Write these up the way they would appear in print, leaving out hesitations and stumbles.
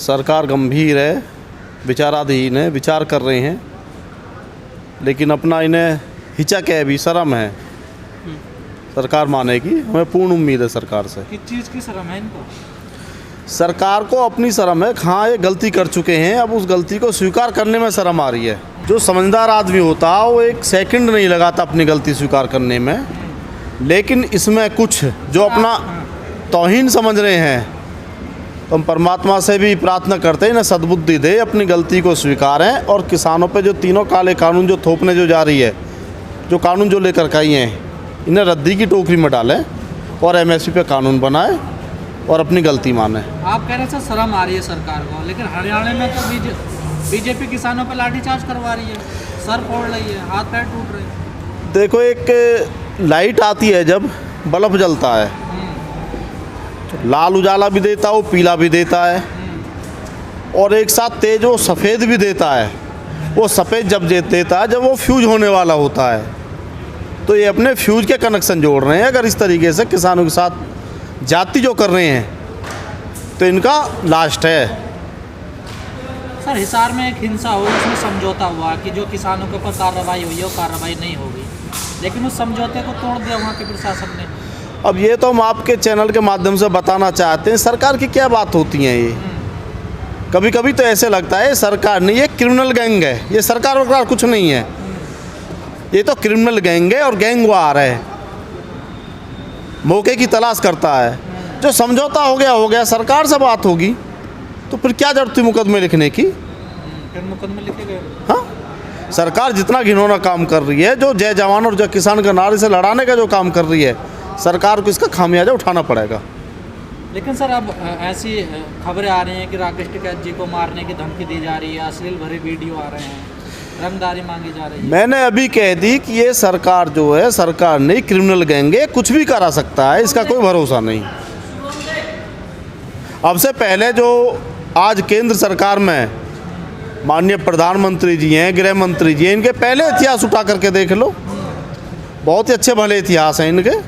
सरकार गंभीर है, विचाराधीन है, विचार कर रहे हैं, लेकिन अपना इन्हें हिचक है, भी शर्म है सरकार मानेगी। हमें पूर्ण उम्मीद है सरकार से। किस चीज़ की शर्म है इनको? सरकार को अपनी शर्म है। हाँ, ये गलती कर चुके हैं, अब उस गलती को स्वीकार करने में शर्म आ रही है। जो समझदार आदमी होता है वो एक सेकंड नहीं लगाता अपनी गलती स्वीकार करने में, लेकिन इसमें कुछ जो अपना तौहीन समझ रहे हैं, तो हम परमात्मा से भी प्रार्थना करते हैं इन्हें सद्बुद्धि दे, अपनी गलती को स्वीकारें और किसानों पे जो तीनों काले कानून जो थोपने जो जा रही है, जो कानून जो लेकर के आई हैं, इन्हें रद्दी की टोकरी में डालें और एमएसपी पे कानून बनाएं और अपनी गलती मानें। आप कह रहे हैं शर्म आ रही है सरकार को, लेकिन हरियाणा में तो बीजेपी किसानों पर लाठीचार्ज करवा रही है, सर फोड़ रही है, हाथ पैर टूट रहे हैं। देखो, एक लाइट आती है जब बल्ब जलता है, लाल उजाला भी देता है, वो पीला भी देता है, और एक साथ तेज वो सफ़ेद भी देता है। वो सफ़ेद जब देता है जब वो फ्यूज होने वाला होता है, तो ये अपने फ्यूज के कनेक्शन जोड़ रहे हैं। अगर इस तरीके से किसानों के साथ जाति जो कर रहे हैं तो इनका लास्ट है। सर, हिसार में एक हिंसा हुई, उसमें समझौता हुआ कि जो किसानों के ऊपर कार्रवाई हुई है वो कार्रवाई नहीं होगी, लेकिन उस समझौते को तोड़ दिया वहाँ के प्रशासन ने। अब ये तो हम आपके चैनल के माध्यम से बताना चाहते हैं, सरकार की क्या बात होती है ये। कभी कभी तो ऐसे लगता है सरकार नहीं, ये क्रिमिनल गैंग है, ये सरकार वगैरह कुछ नहीं है, ये तो क्रिमिनल गैंग है और गैंग वार है, मौके की तलाश करता है। जो समझौता हो गया, सरकार से बात होगी, तो फिर क्या जरूरत थी मुकदमे लिखने की? फिर मुकदमे लिखे गए। हाँ, सरकार जितना घिनौना काम कर रही है, जो जय जवान और जय किसान का नारे से लड़ाने का जो काम कर रही है, सरकार को इसका खामियाजा उठाना पड़ेगा। लेकिन सर, अब ऐसी खबरें आ रही हैं कि राकेश टिकैत जी को मारने की धमकी दी जा रही है, अश्लील भरे वीडियो आ रहे हैं, रंगदारी मांगी जा रही है। मैंने अभी कह दी कि ये सरकार जो है, सरकार नहीं, क्रिमिनल गैंग है, कुछ भी करा सकता है, इसका कोई भरोसा नहीं। अब से पहले जो आज केंद्र सरकार में माननीय प्रधानमंत्री जी हैं, गृह मंत्री जी हैं, इनके पहले इतिहास उठा करके देख लो, बहुत ही अच्छे भले इतिहास हैं इनके।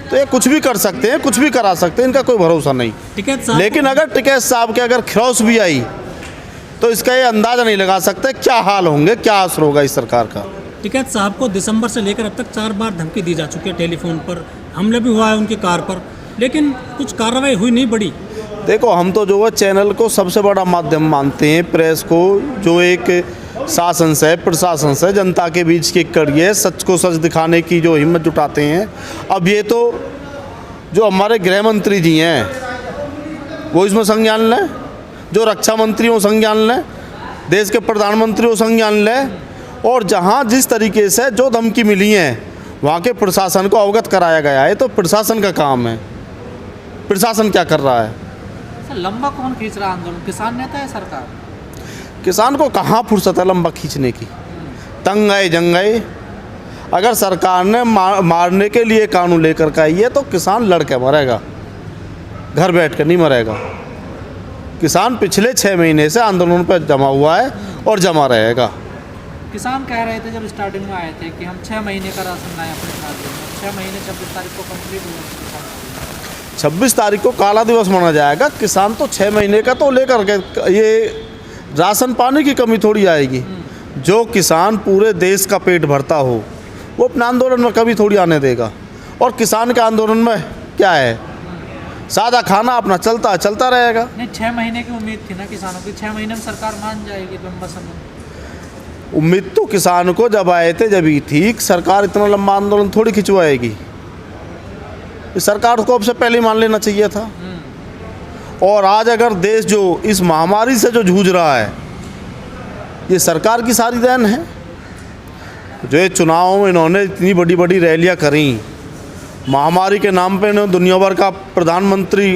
तो ये कुछ भी कर सकते हैं, कुछ भी करा सकते हैं, इनका कोई भरोसा नहीं। लेकिन अगर टिकैत साहब के अगर खरौस भी आई तो इसका ये अंदाज़ा नहीं लगा सकते क्या हाल होंगे, क्या असर होगा इस सरकार का। टिकैत साहब को दिसंबर से लेकर अब तक 4 बार धमकी दी जा चुकी है, टेलीफोन पर हमला भी हुआ है उनकी कार पर, लेकिन कुछ कार्रवाई हुई नहीं बड़ी। देखो, हम तो जो है चैनल को सबसे बड़ा माध्यम मानते हैं, प्रेस को, जो एक शासन से, प्रशासन से जनता के बीच की कड़ी है, सच को सच दिखाने की जो हिम्मत जुटाते हैं। अब ये तो जो हमारे गृह मंत्री जी हैं वो इसमें संज्ञान लें, जो रक्षा मंत्री हो संज्ञान लें, देश के प्रधानमंत्री हो संज्ञान लें, और जहाँ जिस तरीके से जो धमकी मिली है वहाँ के प्रशासन को अवगत कराया गया है, तो प्रशासन का काम है। प्रशासन क्या कर रहा है? सर, लंबा कौन खींच रहा आंदोलन? किसान नेता है सरकार? किसान को कहाँ फुर्सत है लंबा खींचने की? तंग आए जंग आए। अगर सरकार ने मारने के लिए कानून लेकर के आई है तो किसान लड़ के मरेगा, घर बैठ कर नहीं मरेगा। किसान पिछले 6 महीने से आंदोलन पर जमा हुआ है और जमा रहेगा। किसान कह रहे थे जब स्टार्टिंग में आए थे कि हम 6 महीने का राशन लाए अपने खाते में। 6 महीने 26 तारीख को कंप्लीट हुआ। 26 तारीख को काला दिवस माना जाएगा। किसान तो 6 महीने का तो लेकर के, ये राशन पाने की कमी थोड़ी आएगी। जो किसान पूरे देश का पेट भरता हो वो अपने आंदोलन में कभी थोड़ी आने देगा। और किसान के आंदोलन में क्या है, सादा खाना अपना चलता रहेगा। नहीं, 6 महीने की उम्मीद थी ना किसानों की, 6 महीने में सरकार मान जाएगी लंबा समय। उम्मीद तो किसान को जब आए थे जब ही थी, सरकार इतना लंबा आंदोलन थोड़ी खिंचवाएगी। इस सरकार को अब से पहले मान लेना चाहिए था। और आज अगर देश जो इस महामारी से जो जूझ रहा है, ये सरकार की सारी देन है। जो ये चुनाव में इन्होंने इतनी बड़ी बड़ी रैलियां करी, महामारी के नाम पे इन्होंने दुनिया भर का प्रधानमंत्री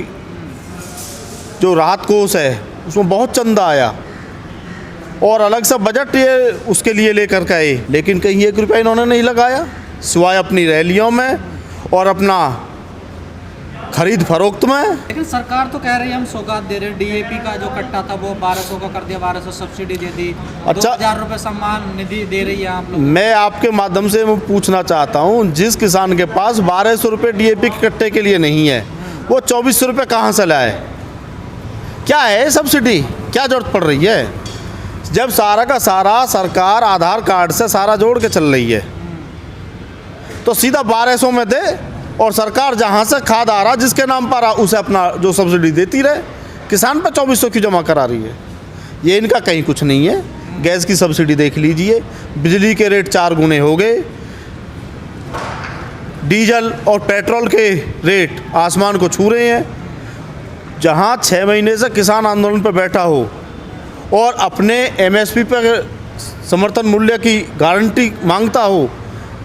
जो राहत कोष है उसमें बहुत चंदा आया और अलग से बजट ये उसके लिए लेकर के आए, लेकिन कहीं 1 रुपया इन्होंने नहीं लगाया सिवाय अपनी रैलियों में और अपना खरीद फरोख्त में। लेकिन सरकार तो कह रही है हम सौगात दे रहे हैं, डीएपी का जो कट्टा था वो 1200 का कर दिया, 1200 सब्सिडी दे दी, 2000 रुपये सम्मान निधि दे रही है आप लोग। मैं आपके माध्यम से पूछना चाहता हूँ, जिस किसान के पास 1200 रुपये डीएपी के कट्टे के लिए नहीं है, वो 2400 रुपये कहाँ से लाए? क्या है सब्सिडी? क्या ज़रूरत पड़ रही है? जब सारा का सारा सरकार आधार कार्ड से सारा जोड़ के चल रही है तो सीधा 1200 में दे और सरकार जहाँ से खाद आ रहा जिसके नाम पर आ उसे अपना जो सब्सिडी देती रहे। किसान पर 2400 की जमा करा रही है। ये इनका कहीं कुछ नहीं है। गैस की सब्सिडी देख लीजिए, बिजली के रेट 4 गुने हो गए, डीजल और पेट्रोल के रेट आसमान को छू रहे हैं। जहाँ 6 महीने से किसान आंदोलन पर बैठा हो और अपने एमएसपी पर समर्थन मूल्य की गारंटी मांगता हो,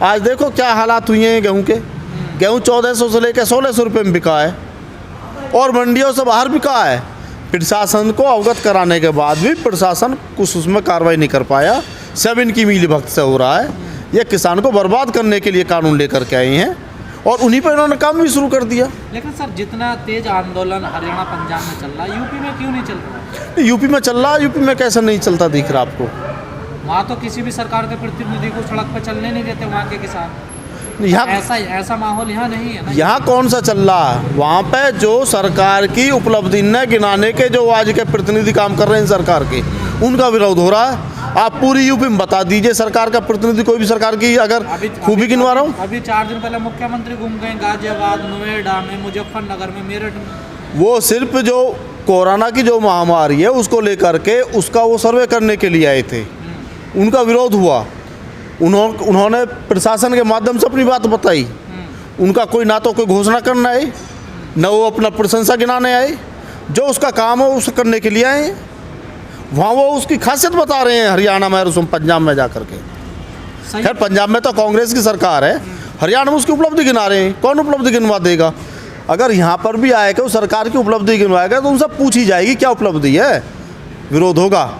आज देखो क्या हालात हुए हैं गेहूं के। गेहूं 1400 से लेकर 1600 रुपये में बिका है और मंडियों से बाहर बिका है। प्रशासन को अवगत कराने के बाद भी प्रशासन कुछ उसमें कार्रवाई नहीं कर पाया। सब इनकी मिलीभगत से हो रहा है। ये किसान को बर्बाद करने के लिए कानून लेकर के आए हैं और उन्हीं पर इन्होंने काम भी शुरू कर दिया। लेकिन सर जितना तेज आंदोलन हरियाणा पंजाब में चल रहा है, यूपी में क्यों नहीं चल रहा? यूपी में चल रहा है। यूपी में कैसे नहीं चलता दिख रहा आपको? वहाँ तो किसी भी सरकार के प्रतिनिधि को सड़क पर चलने नहीं देते वहाँ के किसान। यहाँ ऐसा माहौल यहाँ नहीं है ना। यहाँ कौन सा चल रहा है? वहाँ पे जो सरकार की उपलब्धि न गिनाने के जो आज के प्रतिनिधि काम कर रहे हैं सरकार के, उनका विरोध हो रहा है। आप पूरी यूपी में बता दीजिए सरकार का प्रतिनिधि कोई भी सरकार की अगर खूबी गिनवा रहा हूँ। अभी 4 दिन पहले मुख्यमंत्री घूम गए गाजियाबाद, नोएडा में, मुजफ्फरनगर में, मेरठ में। वो सिर्फ जो कोरोना की जो महामारी है उसको लेकर के उसका वो सर्वे करने के लिए आए थे। उनका विरोध हुआ। उन्होंने प्रशासन के माध्यम से अपनी बात बताई। उनका कोई ना तो कोई घोषणा करना आए, न वो अपना प्रशंसा गिनाने आए। जो उसका काम है उसे करने के लिए आए। वहाँ वो उसकी खासियत बता रहे हैं हरियाणा में और पंजाब में जा कर के। खैर पंजाब में तो कांग्रेस की सरकार है, हरियाणा में उसकी उपलब्धि गिना रहे हैं। कौन उपलब्धि गिनवा देगा? अगर यहाँ पर भी आएगा वो सरकार की उपलब्धि गिनवाएगा तो उनसे पूछी जाएगी क्या उपलब्धि है, विरोध होगा।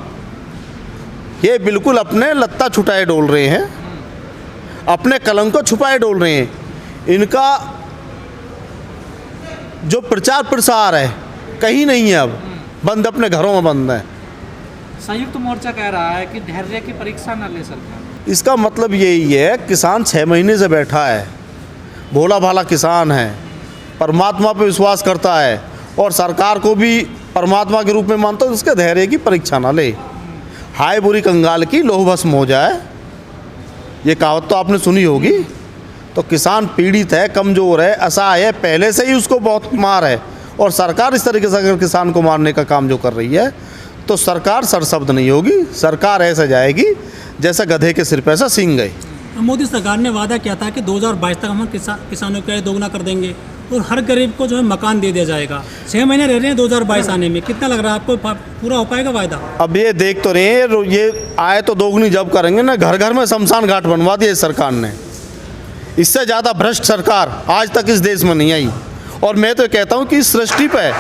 ये बिल्कुल अपने लत्ता छुटाए डोल रहे हैं, अपने कलंक को छुपाए डोल रहे हैं। इनका जो प्रचार प्रसार है कहीं नहीं है, अब बंद, अपने घरों में बंद है। संयुक्त मोर्चा कह रहा है कि धैर्य की परीक्षा न ले सरकार। इसका मतलब यही है, किसान 6 महीने से बैठा है, भोला भाला किसान है, परमात्मा पे विश्वास करता है और सरकार को भी परमात्मा के रूप में मानता है। उसके धैर्य की परीक्षा ना ले। हाय बुरी कंगाल की लोह भस्म हो जाए, ये कहावत तो आपने सुनी होगी। तो किसान पीड़ित है, कमज़ोर है, असहाय है, पहले से ही उसको बहुत मार है और सरकार इस तरीके से अगर किसान को मारने का काम जो कर रही है तो सरकार सरशब्द नहीं होगी। सरकार ऐसा जाएगी जैसे गधे के सिर पे ऐसा सींग गए। मोदी सरकार ने वादा किया था कि 2022 तक हम किसानों की आय दोगुना कर देंगे और हर गरीब को जो है मकान दे दिया जाएगा। 6 महीने रह रहे हैं 2022 आने में, कितना लग रहा है आपको पूरा हो पाएगा वायदा? अब ये देख तो रहे हैं, ये आए तो दोगुनी जब करेंगे ना। घर घर में शमशान घाट बनवा दिया इस सरकार ने। इससे ज़्यादा भ्रष्ट सरकार आज तक इस देश में नहीं आई। और मैं तो कहता हूँ कि इस सृष्टि पे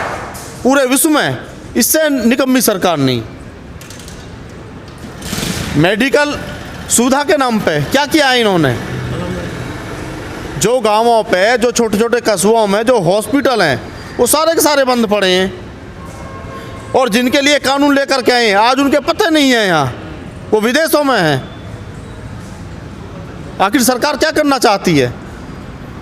पूरे विश्व में इससे निकम्मी सरकार नहीं। मेडिकल सुविधा के नाम पे क्या किया है इन्होंने? जो गांवों पे, जो छोटे छोटे कस्बों में जो हॉस्पिटल हैं वो सारे के सारे बंद पड़े हैं और जिनके लिए कानून लेकर के आए हैं आज उनके पते नहीं है, यहाँ वो विदेशों में हैं। आखिर सरकार क्या करना चाहती है?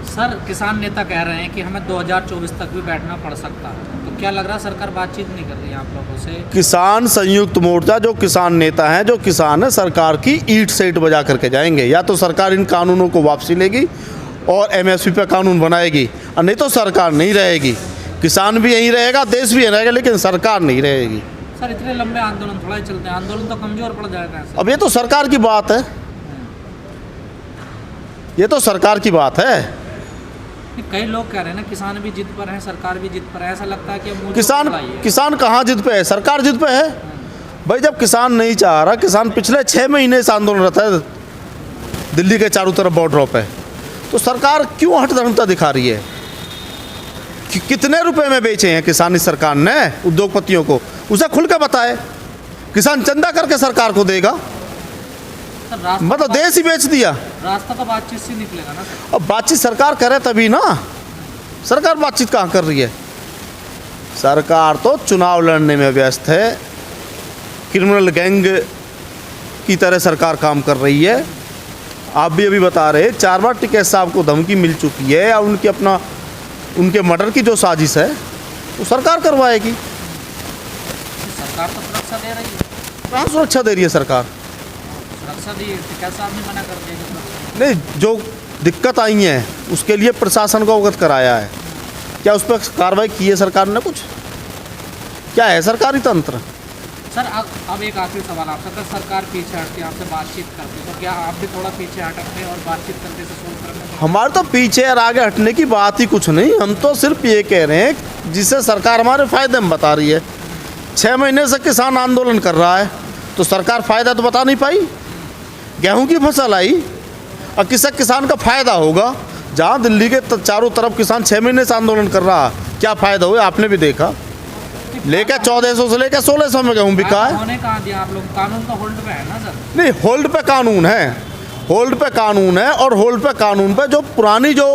सर किसान नेता कह रहे हैं कि हमें 2024 तक भी बैठना पड़ सकता है, तो क्या लग रहा है सरकार बातचीत नहीं कर रही है आप लोगों से? किसान संयुक्त मोर्चा जो किसान नेता हैं, जो किसान है, सरकार की ईंट से ईंट बजा करके जाएंगे। या तो सरकार इन कानूनों को वापसी लेगी और एमएसपी पे कानून बनाएगी, और नहीं तो सरकार नहीं रहेगी। किसान भी यहीं रहेगा, देश भी यहीं रहेगा, लेकिन सरकार नहीं रहेगी। सर इतने लंबे आंदोलन थोड़ा ही चलते हैं, आंदोलन तो कमजोर पड़ जाएगा। अब ये तो सरकार की बात है, ये तो सरकार की बात है। कई लोग कह रहे हैं ना किसान भी जिद पर है, सरकार भी जिद पर है। ऐसा लगता है कि किसान कहाँ जिद पे है? सरकार जिद पे है। भाई जब किसान नहीं चाह रहा, किसान पिछले 6 महीने से आंदोलन रहता है दिल्ली के चारों तरफ बॉर्डरों पे, तो सरकार क्यों हठधर्मिता दिखा रही है? कितने रुपए में बेचे हैं किसान इस सरकार ने उद्योगपतियों को, उसे खुल के बताए। किसान चंदा करके सरकार को देगा, मतलब देश ही बेच दिया। रास्ता तो बातचीत से निकलेगा ना। अब बातचीत सरकार करे तभी ना। सरकार बातचीत कहाँ कर रही है? सरकार तो चुनाव लड़ने में व्यस्त है। क्रिमिनल गैंग की तरह सरकार काम कर रही है। आप भी अभी बता रहे 4 बार टिकैत साहब को धमकी मिल चुकी है, या उनके मर्डर की जो साजिश है वो सरकार करवाएगी। सरकार तो सुरक्षा दे रही है। कहाँ सुरक्षा दे रही है सरकार? सुरक्षा दी तो कैसा आदमी मना कर देगा सुरक्षा? नहीं, जो दिक्कत आई है उसके लिए प्रशासन को अवगत कराया है, क्या उस पर कार्रवाई की है सरकार ने कुछ? क्या है सरकारी तंत्र? सर अब एक आखिरी सवाल आपसे, अगर सरकार पीछे हटती आपसे बातचीत करती तो क्या आप भी थोड़ा पीछे हटकते और बातचीत करके से सोल्व करने? हमारे तो पीछे और आगे हटने की बात ही कुछ नहीं, हम तो सिर्फ ये कह रहे हैं जिससे सरकार हमारे फायदे में बता रही है। 6 महीने से किसान आंदोलन कर रहा है तो सरकार फ़ायदा तो बता नहीं पाई। गेहूं की फसल आई और किससे किसान का फ़ायदा होगा? जहां दिल्ली के चारों तरफ किसान 6 महीने से आंदोलन कर रहा, क्या फ़ायदा हुआ आपने भी देखा। लेकर 1400 से लेकर 1600 में गेहूँ बिका है। होने कहाँ दिया आप लोग? कानून तो होल्ड पे है ना सर? नहीं, होल्ड पे कानून है, होल्ड पे कानून है, और होल्ड पे कानून पे जो पुरानी जो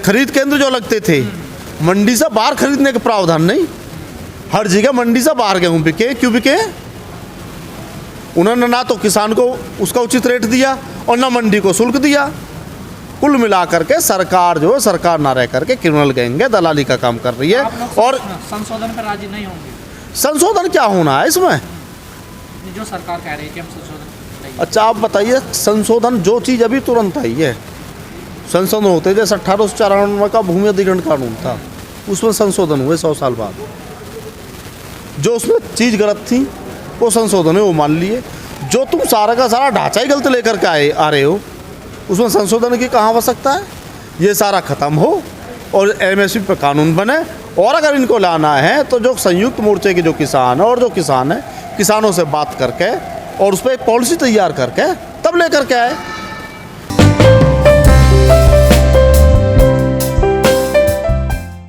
खरीद केंद्र जो लगते थे, मंडी से बाहर खरीदने का प्रावधान नहीं। हर जगह मंडी से बाहर गेहूँ बिके, क्यों बिके? उन्होंने ना तो किसान को उसका उचित रेट दिया और ना मंडी को शुल्क दिया। कुल मिलाकर के सरकार जो है, सरकार ना रह करके क्रिमिनल गैंग है, दलाली का काम कर रही है। आप लोग और संशोधन पर राजी नहीं होंगे? संशोधन क्या होना है इसमें? जो सरकार कह रही है कि हम संशोधन नहीं। अच्छा आप बताइए, संशोधन जो चीज़ अभी तुरंत आई है, संशोधन होते जैसे 1894 का भूमि अधिग्रहण कानून था, उसमें संशोधन हुए 100 साल बाद। जो उसमें चीज़ गलत थी वो संशोधन है, वो मान लिए। जो तुम सारा का सारा ढांचा ही गलत लेकर के आ रहे हो, उसमें संशोधन की कहाँ आवश्यकता है? ये सारा ख़त्म हो और MSP पर कानून बने। और अगर इनको लाना है तो जो संयुक्त मोर्चे के जो किसान है और जो किसान है, किसानों से बात करके और उस पर एक पॉलिसी तैयार करके तब लेकर के आए।